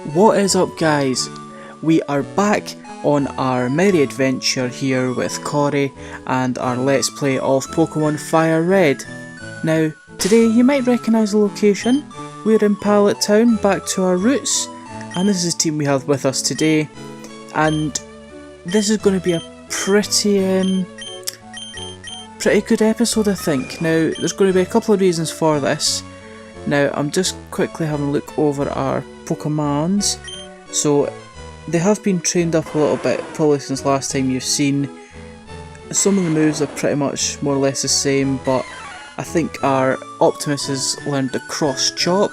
What is up, guys? We are back on our merry adventure here with Corey and our Let's Play of Pokemon Fire Red. Now, today you might recognise the location. We're in Pallet Town, back to our roots, and this is the team we have with us today. And this is going to be a pretty good episode, I think. Now, there's going to be a couple of reasons for this. Now, I'm just quickly having a look over our Pokemons. So, they have been trained up a little bit, probably since last time you've seen. Some of the moves are pretty much more or less the same, but I think our Optimus has learned the Cross Chop,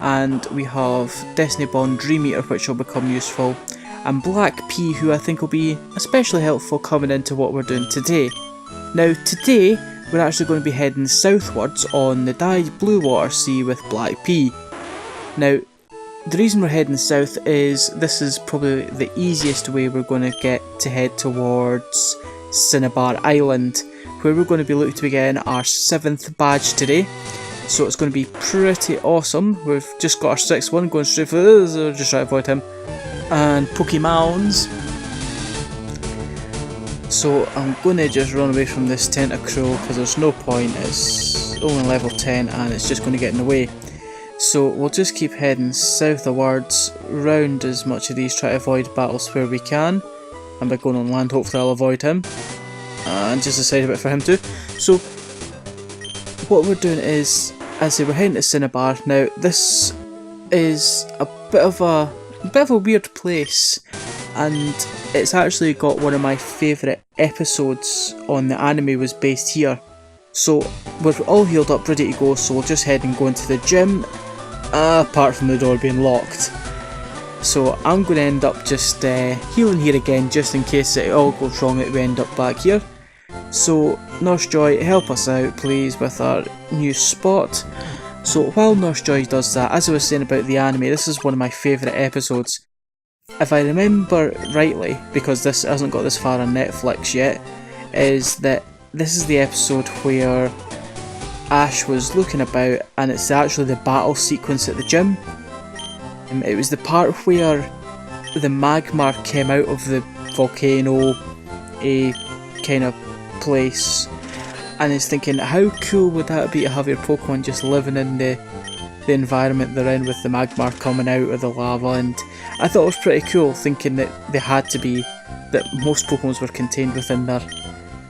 and we have Destiny Bond Dream Eater, which will become useful, and Black Pea, who I think will be especially helpful coming into what we're doing today. Now, today, we're actually going to be heading southwards on the dyed blue water sea with Black Pea. Now, the reason we're heading south is this is probably the easiest way we're going to get to head towards Cinnabar Island, where we're going to be looking to be getting our 7th badge today. So it's going to be pretty awesome. We've just got our 6th one, going straight for this, so just try to avoid him. And Pokemons. So I'm going to just run away from this Tentacruel because there's no point, it's only level 10 and it's just going to get in the way. So we'll just keep heading southwards, round as much of these, try to avoid battles where we can. And by going on land, hopefully I'll avoid him. And just a side of it for him too. So what we're doing is, as I say, we're heading to Cinnabar. Now this is a bit of a weird place, and it's actually got one of my favourite episodes on the anime was based here. So we're all healed up, ready to go, so we'll just head and go into the gym, apart from the door being locked. So I'm going to end up just healing here again, just in case it all goes wrong that we end up back here. So Nurse Joy, help us out please with our new spot. So while Nurse Joy does that, as I was saying about the anime, this is one of my favourite episodes. If I remember rightly, because this hasn't got this far on Netflix yet, is that this is the episode where Ash was looking about and it's actually the battle sequence at the gym. It was the part where the Magmar came out of the volcano, a kind of place, and is thinking how cool would that be to have your Pokemon just living in the environment they're in with the Magmar coming out of the lava. And I thought it was pretty cool, thinking that they had to be, that most Pokemons were contained within their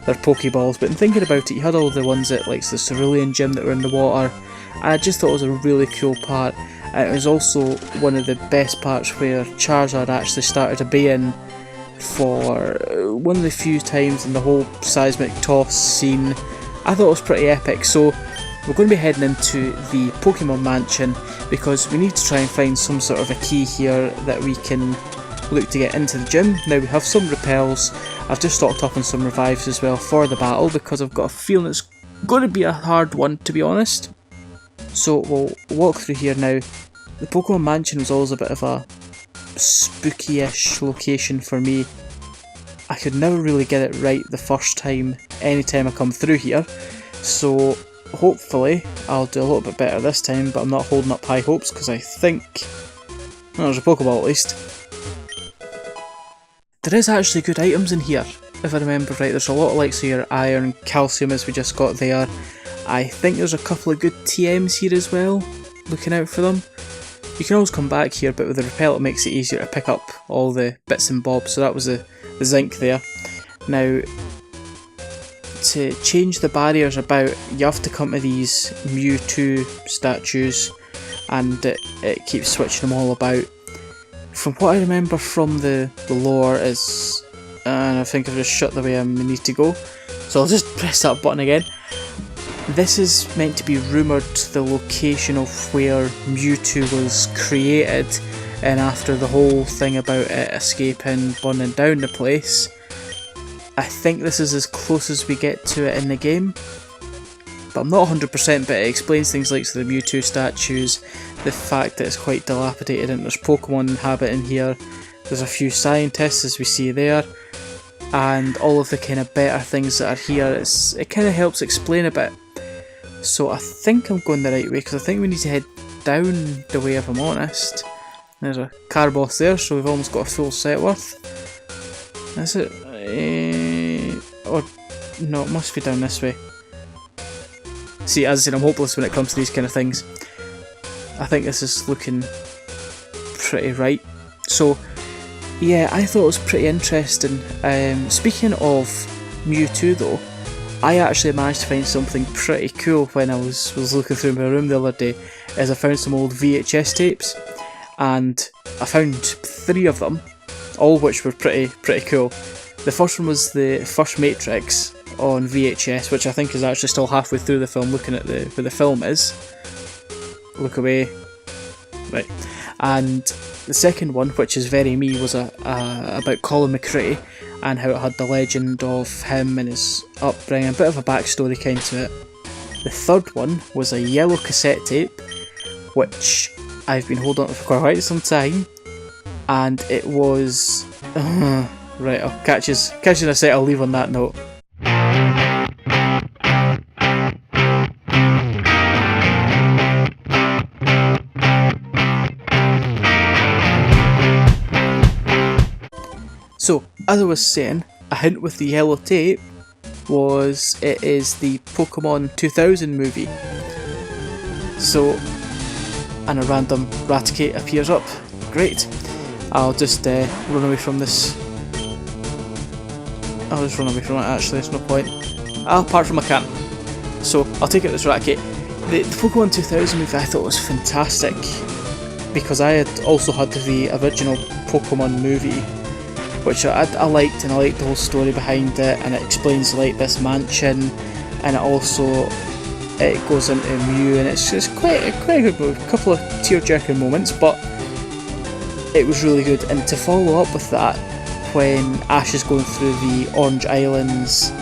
Pokeballs. But in thinking about it, you had all the ones at like the Cerulean Gym that were in the water, and I just thought it was a really cool part. And it was also one of the best parts where Charizard actually started to be in for one of the few times in the whole seismic toss scene. I thought it was pretty epic. So we're going to be heading into the Pokemon Mansion because we need to try and find some sort of a key here that we can look to get into the gym. Now we have some repels. I've just stocked up on some revives as well for the battle because I've got a feeling it's going to be a hard one, to be honest. So we'll walk through here now. The Pokemon Mansion was always a bit of a spooky-ish location for me. I could never really get it right the first time, anytime I come through here. So hopefully I'll do a little bit better this time, but I'm not holding up high hopes because I think, well, there's a Pokeball at least. There is actually good items in here, if I remember right. There's a lot of like your iron, calcium as we just got there. I think there's a couple of good TMs here as well, looking out for them. You can always come back here, but with the repel it makes it easier to pick up all the bits and bobs, so that was the zinc there. Now, to change the barriers about, you have to come to these Mewtwo statues, and it keeps switching them all about. From what I remember from the lore is, and I think I've just shut the way I need to go, so I'll just press that button again. This is meant to be rumoured the location of where Mewtwo was created, and after the whole thing about it escaping, burning down the place, I think this is as close as we get to it in the game. But I'm not 100%, but it explains things like the Mewtwo statues, the fact that it's quite dilapidated and there's Pokemon inhabiting here, there's a few scientists as we see there, and all of the kind of better things that are here. It kind of helps explain a bit. So I think I'm going the right way, because I think we need to head down the way, if I'm honest. There's a car boss there, so we've almost got a full set worth. Is it? Or no, it must be down this way. See, as I said, I'm hopeless when it comes to these kind of things. I think this is looking pretty right. So, yeah, I thought it was pretty interesting. Speaking of Mewtwo though, I actually managed to find something pretty cool when I was looking through my room the other day, as I found some old VHS tapes, and I found 3 of them, all which were pretty cool. The first one was the first Matrix on VHS, which I think is actually still halfway through the film, looking at where the film is. Look away. Right. And the second one, which is very me, was about Colin McRae and how it had the legend of him and his upbringing, a bit of a backstory kind to it. The third one was a yellow cassette tape, which I've been holding on for quite some time, and it was... right, I'll catch you in a sec, I'll leave on that note. So, as I was saying, a hint with the yellow tape was it is the Pokemon 2000 movie. So, and a random Raticate appears up. Great. I'll just run away from this. I'll just run away from it actually, there's no point. Apart from I can't. So, I'll take out this Raticate. The Pokemon 2000 movie I thought was fantastic, because I had also had the original Pokemon movie, which I liked, and I liked the whole story behind it, and it explains like this mansion, and it goes into Mew, and it's just quite a good movie. A couple of tear-jerking moments, but it was really good. And to follow up with that, when Ash is going through the Orange Islands,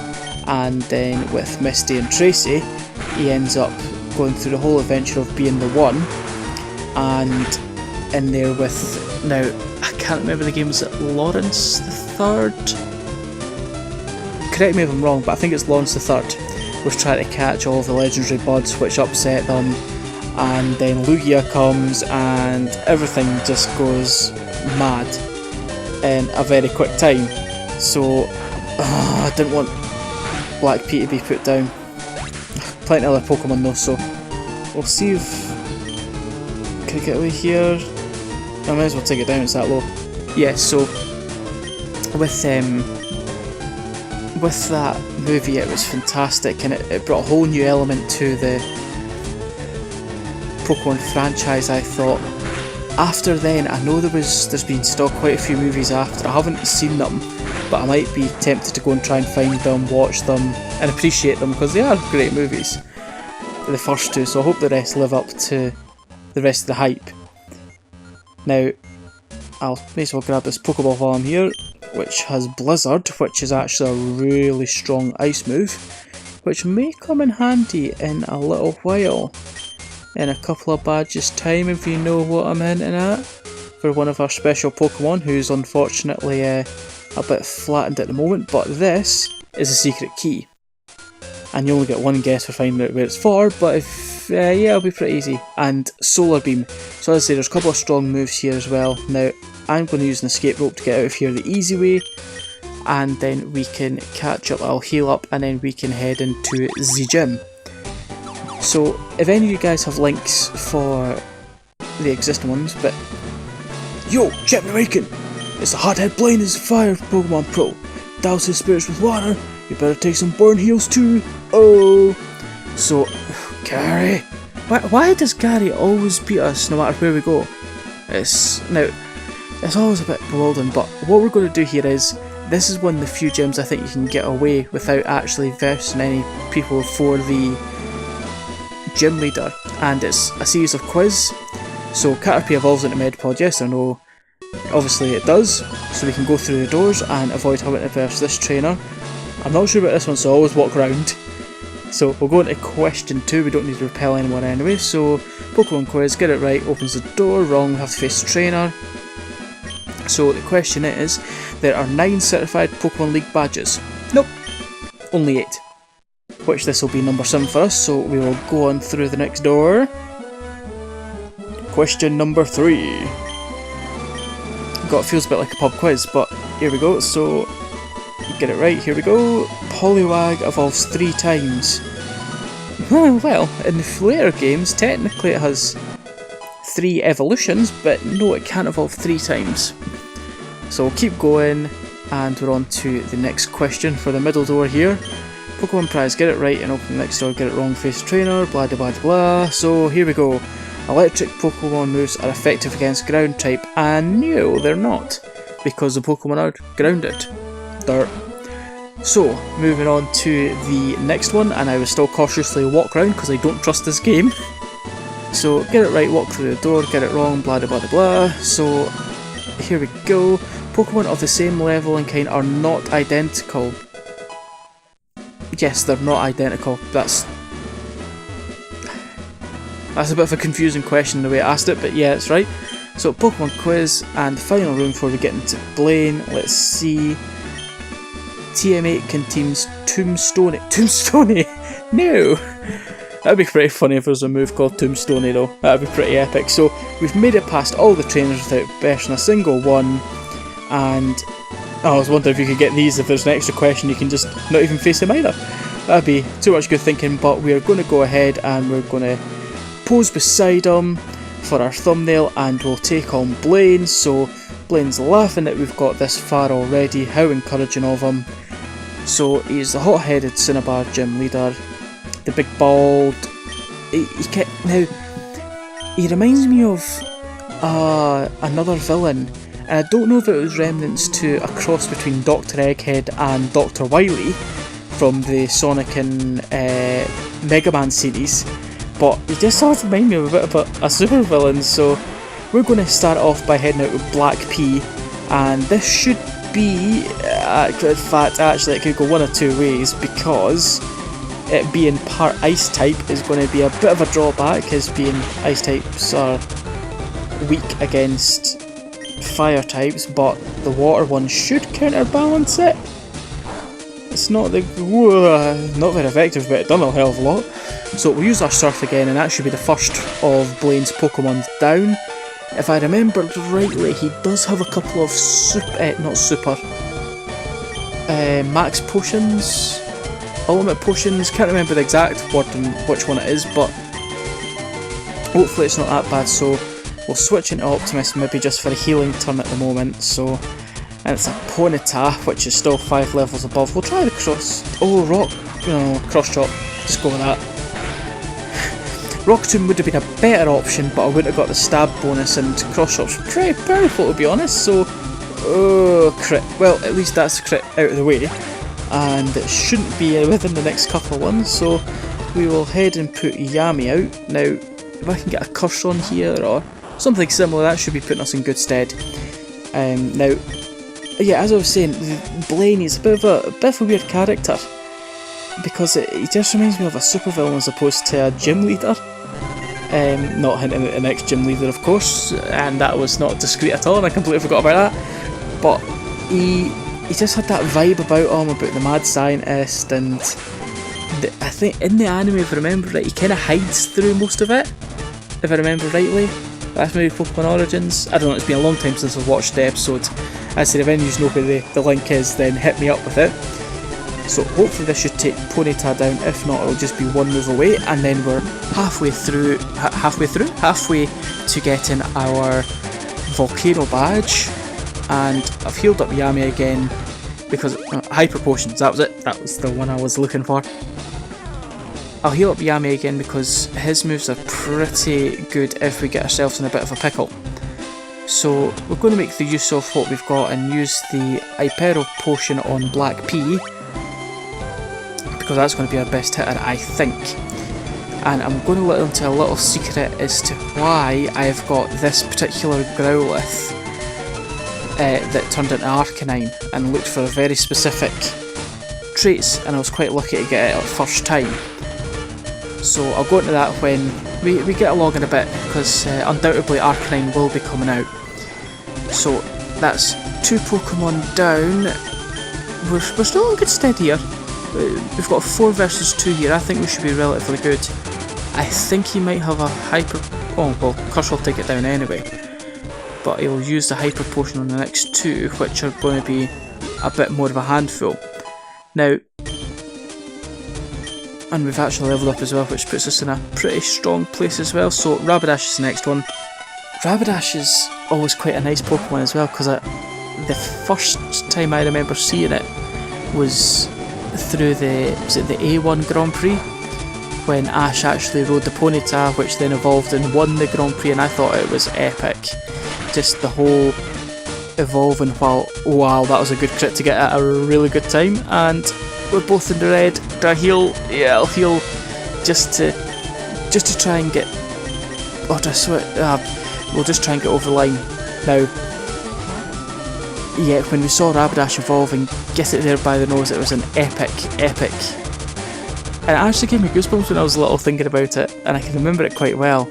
and then with Misty and Tracy, he ends up going through the whole adventure of being the one, and in there with, now I can't remember the game, was it Lawrence the Third? Correct me if I'm wrong, but I think it's Lawrence the Third was trying to catch all of the legendary buds, which upset them, and then Lugia comes and everything just goes mad in a very quick time. So I didn't want Black Pea to be put down. Plenty of other Pokemon though, so we'll see if can I get away here. I might as well take it down, it's that low. Yeah, so with that movie it was fantastic, and it brought a whole new element to the Pokemon franchise, I thought. After then, I know there's been still quite a few movies after. I haven't seen them, but I might be tempted to go and try and find them, watch them, and appreciate them, because they are great movies, the first 2, so I hope the rest live up to the rest of the hype. Now, I'll may as well grab this Pokeball while I'm here, which has Blizzard, which is actually a really strong ice move, which may come in handy in a little while, in a couple of badges time, if you know what I'm hinting at, for one of our special Pokemon who's unfortunately a bit flattened at the moment, but this is a secret key. And you only get one guess for finding out where it's for, but if, yeah, it'll be pretty easy. And Solar Beam. So as I say, there's a couple of strong moves here as well. Now, I'm going to use an escape rope to get out of here the easy way, and then we can catch up, I'll heal up, and then we can head into the gym. So, if any of you guys have links for the existing ones, but... Yo, check me waking! It's the Hothead Blaine is Fire Pokemon Pro. Douse his spirits with water, you better take some burn heals too. Oh! So, Gary, why does Gary always beat us no matter where we go? It's always a bit bewildering, but what we're going to do here is, this is one of the few gyms I think you can get away without actually versing any people for the gym leader, and it's a series of quiz. So Caterpie evolves into Medpod, yes or no? Obviously it does, so we can go through the doors and avoid having to verse this trainer. I'm not sure about this one, so I always walk around. So we'll go into question 2, we don't need to repel anyone anyway, so Pokemon quiz, get it right, opens the door, wrong, we have to face the trainer. So the question is, there are 9 certified Pokemon League badges. Nope, only 8. Which this will be number 7 for us, so we will go on through the next door. Question number 3. god, it feels a bit like a pub quiz, but here we go. So, get it right, here we go. Poliwag evolves 3 times. Well, in the later games, technically it has 3 evolutions, but no, it can't evolve 3 times. So we'll keep going, and we're on to the next question for the middle door here. Pokemon prize, get it right and open the next door, get it wrong, face trainer, blah blah blah blah. So here we go. Electric Pokemon moves are effective against ground type, and no, they're not, because the Pokemon are grounded. Dirt. So, moving on to the next one, and I will still cautiously walk around because I don't trust this game. So, get it right, walk through the door, get it wrong, blah blah blah blah. So, here we go. Pokemon of the same level and kind are not identical. Yes, they're not identical. That's a bit of a confusing question the way I asked it, but yeah, it's right. So, Pokemon quiz, and the final room before we get into Blaine. Let's see. TM8 contains Tombstone. Tombstone? No! That'd be pretty funny if there was a move called Tombstone though. That'd be pretty epic. So, we've made it past all the trainers without bashing a single one. And I was wondering if you could get these. If there's an extra question, you can just not even face them either. That'd be too much good thinking, but we are going to go ahead and we're going to pose beside him for our thumbnail, and we'll take on Blaine. So Blaine's laughing that we've got this far already. How encouraging of him. So he's the hot-headed Cinnabar gym leader, the big bald. Now he reminds me of another villain, and I don't know if it was remnants to a cross between Dr. Egghead and Dr. Wily from the Sonic and Mega Man series. But he just sort of reminds me of a bit of a super villain, so we're going to start off by heading out with Black P, and this should be, in fact actually it could go one of 2 ways, because it being part ice type is going to be a bit of a drawback, as being ice types are weak against fire types, but the water one should counterbalance it. It's not not very effective, but it done a hell of a lot. So we'll use our Surf again, and that should be the first of Blaine's Pokemon down. If I remember rightly, he does have a couple of max potions, ultimate potions. Can't remember the exact word and which one it is, but hopefully it's not that bad. So we'll switch into Optimus, maybe just for a healing turn at the moment. So, and it's a Ponyta, which is still 5 levels above. We'll try the cross chop. Just go with that. Rock Tomb would have been a better option, but I wouldn't have got the stab bonus, and cross chop's pretty powerful to be honest. So, crit. Well, at least that's the crit out of the way, and it shouldn't be within the next couple of ones. So we will head and put Yami out. Now, if I can get a curse on here or something similar, that should be putting us in good stead. Now, yeah, as I was saying, Blaine is a bit of a weird character, because he just reminds me of a supervillain as opposed to a gym leader. Not hinting at the next gym leader, of course, and that was not discreet at all, and I completely forgot about that. But he just had that vibe about him, about the mad scientist, and I think in the anime, if I remember right, he kind of hides through most of it, if I remember rightly. That's maybe Pokemon Origins. I don't know, it's been a long time since I've watched the episode. I said, if any of you know where the link is, then hit me up with it. So hopefully this should take Ponyta down. If not, it'll just be one move away, and then we're halfway to getting our Volcano badge. And I've healed up Yami again because Hyper Potions. That was it. That was the one I was looking for. I'll heal up Yami again because his moves are pretty good if we get ourselves in a bit of a pickle. So we're going to make the use of what we've got and use the Hypero Potion on Black P, because that's going to be our best hitter, I think. And I'm going to let into a little secret as to why I've got this particular Growlithe that turned into Arcanine and looked for very specific traits, and I was quite lucky to get it at first time. So I'll go into that when we get along in a bit, because undoubtedly Arcanine will be coming out. So that's 2 Pokemon down. We're still in good stead here. We've got 4 versus 2 here. I think we should be relatively good. I think he might have a Hyper... Oh, well, Curse will take it down anyway. but he'll use the hyper potion on the next two, which are going to be a bit more of a handful. Now, and we've actually leveled up as well, which puts us in a pretty strong place as well. So Rapidash is the next one. Rapidash is always quite a nice Pokemon as well, because the first time I remember seeing it was through the A1 Grand Prix, when Ash actually rode the Ponyta, which then evolved and won the Grand Prix, and I thought it was epic. Just the whole evolving while, wow, that was a good crit to get at a really good time. And we're both in the red. Do I heal? Yeah, I'll heal just to try and get, oh, do I sweat? We'll just try and get over the line. Now, yeah, when we saw Rapidash evolve and get it there by the nose, it was an epic. And it actually gave me goosebumps when I was little thinking about it, and I can remember it quite well.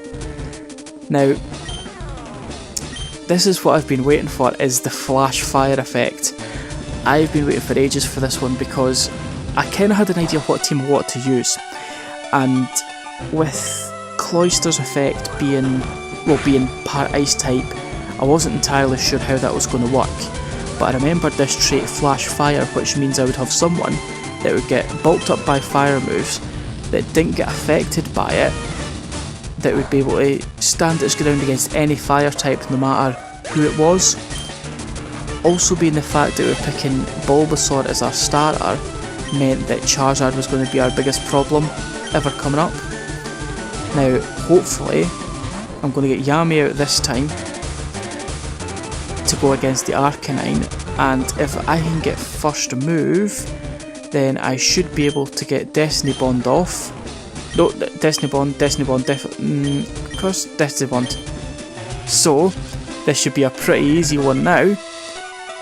Now, this is what I've been waiting for, is the flash fire effect. I've been waiting for ages for this one because I kind of had an idea of what team I wanted to use, and with Cloyster's effect being part ice type, I wasn't entirely sure how that was going to work, but I remembered this trait Flash Fire, which means I would have someone that would get bulked up by fire moves that didn't get affected by it, that would be able to stand its ground against any fire type no matter who it was. Also being the fact that we're picking Bulbasaur as our starter meant that Charizard was going to be our biggest problem ever coming up. Now hopefully I'm going to get Yami out this time to go against the Arcanine, and if I can get first move, then I should be able to get Destiny Bond off. No, Destiny Bond, of course, Destiny Bond. So, this should be a pretty easy one now,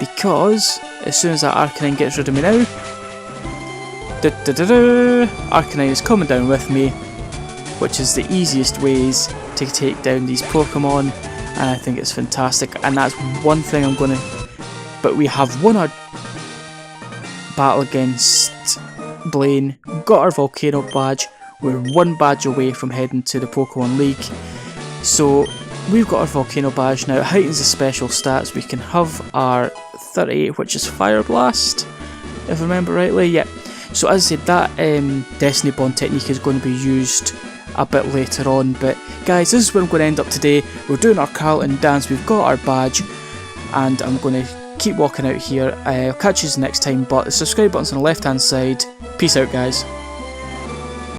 because as soon as that Arcanine gets rid of me now, Arcanine is coming down with me, which is the easiest ways to take down these Pokemon, and I think it's fantastic. And that's one thing I'm going to... But we have won our battle against Blaine, got our Volcano badge, we're one badge away from heading to the Pokemon League. So we've got our Volcano badge now. It heightens the special stats. We can have our 38, which is Fire Blast, if I remember rightly. Yeah. So as I said, that Destiny Bond technique is going to be used a bit later on. But guys, this is where I'm going to end up today. We're doing our Carlton dance, we've got our badge, and I'm going to keep walking out here. I'll catch you next time, but the subscribe button's on the left hand side. Peace out, guys.